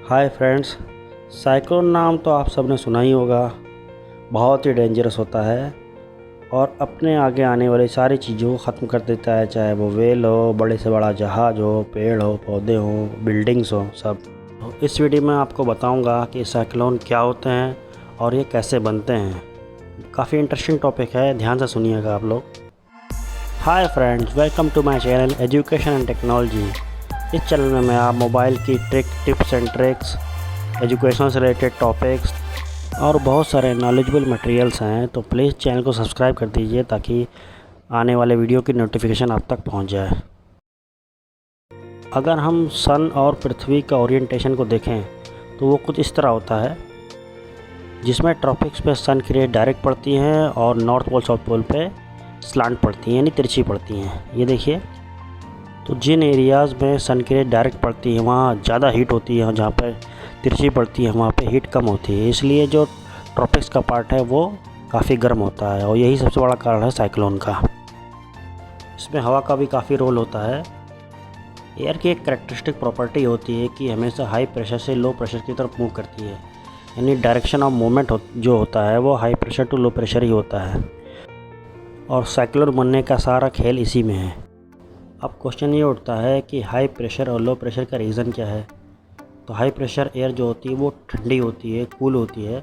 Hi friends, cyclone नाम तो आप सबने सुना ही होगा। बहुत ही डेंजरस होता है और अपने आगे आने वाली सारी चीज़ों को ख़त्म कर देता है, चाहे वो वेल हो, बड़े से बड़ा जहाज़ हो, पेड़ हो, पौधे हो, बिल्डिंग्स हो, सब। तो इस वीडियो में आपको बताऊंगा कि साइक्लोन क्या होते हैं और ये कैसे बनते हैं। काफ़ी इंटरेस्टिंग टॉपिक है, ध्यान से सुनिएगा आप लोग। Hi friends, welcome to my channel education and technology. इस चैनल में मैं आप मोबाइल की टिप्स एंड ट्रिक्स, एजुकेशन से रिलेटेड टॉपिक्स और बहुत सारे नॉलेजेबल मटेरियल्स हैं, तो प्लीज़ चैनल को सब्सक्राइब कर दीजिए ताकि आने वाले वीडियो की नोटिफिकेशन आप तक पहुंच जाए। अगर हम सन और पृथ्वी का ओरिएंटेशन को देखें तो वो कुछ इस तरह होता है, जिसमें ट्रॉपिक्स पे सन की रेज डायरेक्ट पड़ती हैं और नॉर्थ पोल साउथ पोल पे स्लांट पड़ती हैं, यानी तिरछी पड़ती हैं। ये देखिए, तो जिन एरियाज़ में सन की रेज डायरेक्ट पड़ती है वहाँ ज़्यादा हीट होती है और जहाँ पर तिरछी पड़ती है वहाँ पे हीट कम होती है। इसलिए जो ट्रॉपिक्स का पार्ट है वो काफ़ी गर्म होता है और यही सबसे बड़ा कारण है साइक्लोन का। इसमें हवा का भी काफ़ी रोल होता है। एयर की एक कैरेक्टरिस्टिक प्रॉपर्टी होती है कि हमेशा हाई प्रेशर से लो प्रेशर की तरफ मूव करती है, यानी डायरेक्शन ऑफ मूवमेंट जो होता है वो high pressure to low pressure ही होता है और साइक्लोन बनने का सारा खेल इसी में है। अब क्वेश्चन ये उठता है कि हाई प्रेशर और लो प्रेशर का रीज़न क्या है। तो हाई प्रेशर एयर जो होती है वो ठंडी होती है, कूल होती है,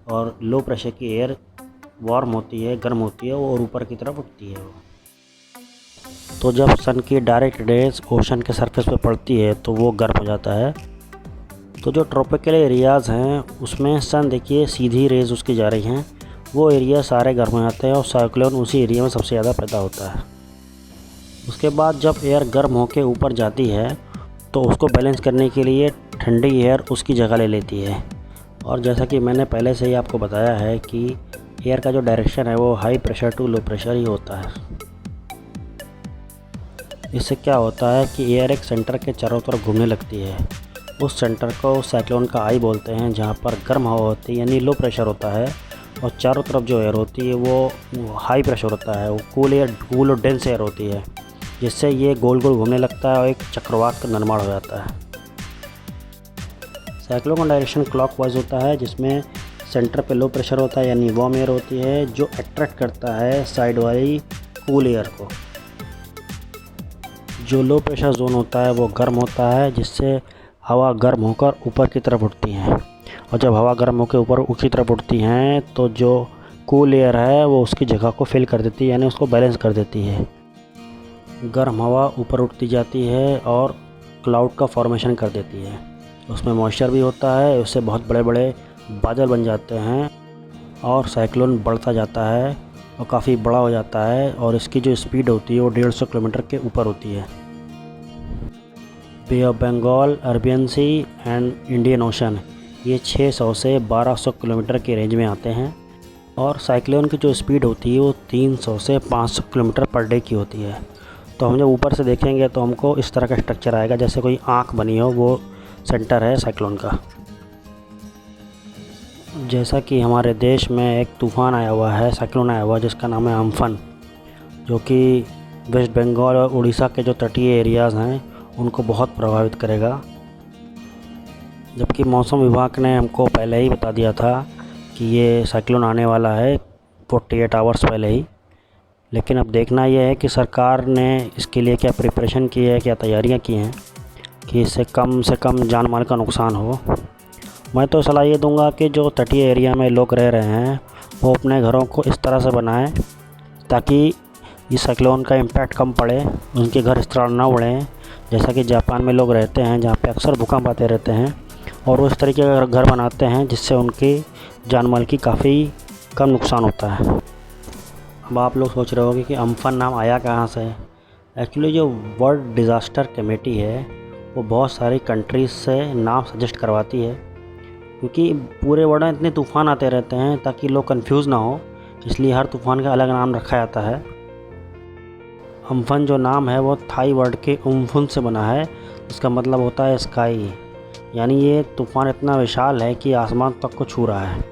और लो प्रेशर की एयर वार्म होती है, गर्म होती है और ऊपर की तरफ उठती है वो। तो जब सन की डायरेक्ट रेज ओशन के सरफेस पे पड़ती है तो वो गर्म हो जाता है। तो जो ट्रॉपिकल एरियाज़ हैं उसमें सन देखिए सीधी रेज उसकी जा रही हैं, वो एरिया सारे गर्म हो जाते हैं और साइक्लोन उसी एरिया में सबसे ज़्यादा पैदा होता है। उसके बाद जब एयर गर्म होकर ऊपर जाती है तो उसको बैलेंस करने के लिए ठंडी एयर उसकी जगह ले लेती है। और जैसा कि मैंने पहले से ही आपको बताया है कि एयर का जो डायरेक्शन है वो high pressure to low pressure ही होता है। इससे क्या होता है कि एयर एक सेंटर के चारों तरफ घूमने लगती है। उस सेंटर को साइक्लोन का आई बोलते हैं, जहाँ पर गर्म हवा होती है यानी लो प्रेशर होता है और चारों तरफ जो एयर होती है वो हाई प्रेशर होता है, वो कूल और डेंस एयर होती है, जिससे ये गोल गोल घूमने लगता है और एक चक्रवात का निर्माण हो जाता है। साइक्लोन का डायरेक्शन क्लॉकवाइज होता है, जिसमें सेंटर पे लो प्रेशर होता है यानी वार्म एयर होती है जो अट्रैक्ट करता है साइड वाली कूल एयर को। जो लो प्रेशर जोन होता है वो गर्म होता है, जिससे हवा गर्म होकर ऊपर की तरफ उठती हैं, और जब हवा गर्म होकर ऊपर की तरफ उठती हैं तो जो कूल एयर है वो उसकी जगह को फिल कर देती है, यानी उसको बैलेंस कर देती है। गर्म हवा ऊपर उठती जाती है और क्लाउड का फॉर्मेशन कर देती है। उसमें मॉइस्चर भी होता है, उससे बहुत बड़े बड़े बादल बन जाते हैं और साइक्लोन बढ़ता जाता है और काफ़ी बड़ा हो जाता है और इसकी जो स्पीड होती है वो 150 किलोमीटर के ऊपर होती है। Bay of Bengal, Arabian Sea and Indian Ocean, ये 600 से 1200 किलोमीटर के रेंज में आते हैं और साइक्लोन की जो स्पीड होती है वो 300 से 500 किलोमीटर पर डे की होती है। तो हम जब ऊपर से देखेंगे तो हमको इस तरह का स्ट्रक्चर आएगा, जैसे कोई आँख बनी हो, वो सेंटर है साइक्लोन का। जैसा कि हमारे देश में एक तूफ़ान आया हुआ है, साइक्लोन आया हुआ है जिसका नाम है अम्फन, जो कि वेस्ट बंगाल और उड़ीसा के जो तटीय एरियाज़ हैं उनको बहुत प्रभावित करेगा। जबकि मौसम विभाग ने हमको पहले ही बता दिया था कि ये साइक्लोन आने वाला है 48 आवर्स पहले ही। लेकिन अब देखना यह है कि सरकार ने इसके लिए क्या प्रिपरेशन की है, क्या तैयारियां की हैं कि इससे कम से कम जान माल का नुकसान हो। मैं तो सलाह ये दूंगा कि जो तटीय एरिया में लोग रह रहे हैं वो अपने घरों को इस तरह से बनाएं ताकि इस साइक्लोन का इम्पैक्ट कम पड़े, उनके घर इस तरह ना उड़ें जैसा कि जापान में लोग रहते हैं, जहाँ पे अक्सर भूकंप आते रहते हैं, और वो इस तरीके का घर बनाते हैं जिससे उनके जान माल की काफ़ी कम नुकसान होता है। अब आप लोग सोच रहे होंगे कि अम्फन नाम आया कहाँ से। एक्चुअली जो वर्ल्ड डिज़ास्टर कमेटी है वो बहुत सारी कंट्रीज़ से नाम सजेस्ट करवाती है, क्योंकि पूरे वर्ल्ड में इतने तूफ़ान आते रहते हैं ताकि लोग कंफ्यूज ना हो, इसलिए हर तूफ़ान का अलग नाम रखा जाता है। अम्फन जो नाम है वो थाई वर्ड के उम्फुन से बना है, इसका मतलब होता है स्काई, यानी ये तूफ़ान इतना विशाल है कि आसमान तक को छू रहा है,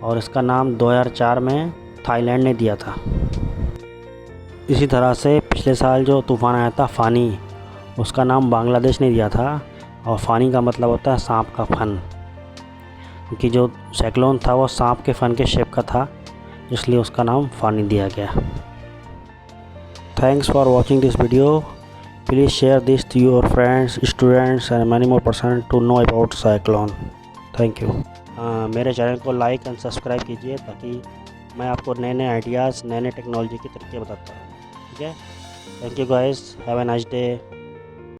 और इसका नाम 2004 में थाईलैंड ने दिया था। इसी तरह से पिछले साल जो तूफ़ान आया था फ़ानी, उसका नाम बांग्लादेश ने दिया था, और फ़ानी का मतलब होता है सांप का फन, क्योंकि जो साइक्लोन था वो सांप के फन के शेप का था, इसलिए उसका नाम फ़ानी दिया गया। Thanks for watching this video. Please share this to your friends, students and many more person to know about cyclone. Thank you. मेरे चैनल को लाइक एंड सब्सक्राइब कीजिए ताकि मैं आपको नए नए आइडियाज़, नए नए टेक्नोलॉजी के तरीके बताता हूँ। ठीक है, thank you guys, have a nice day.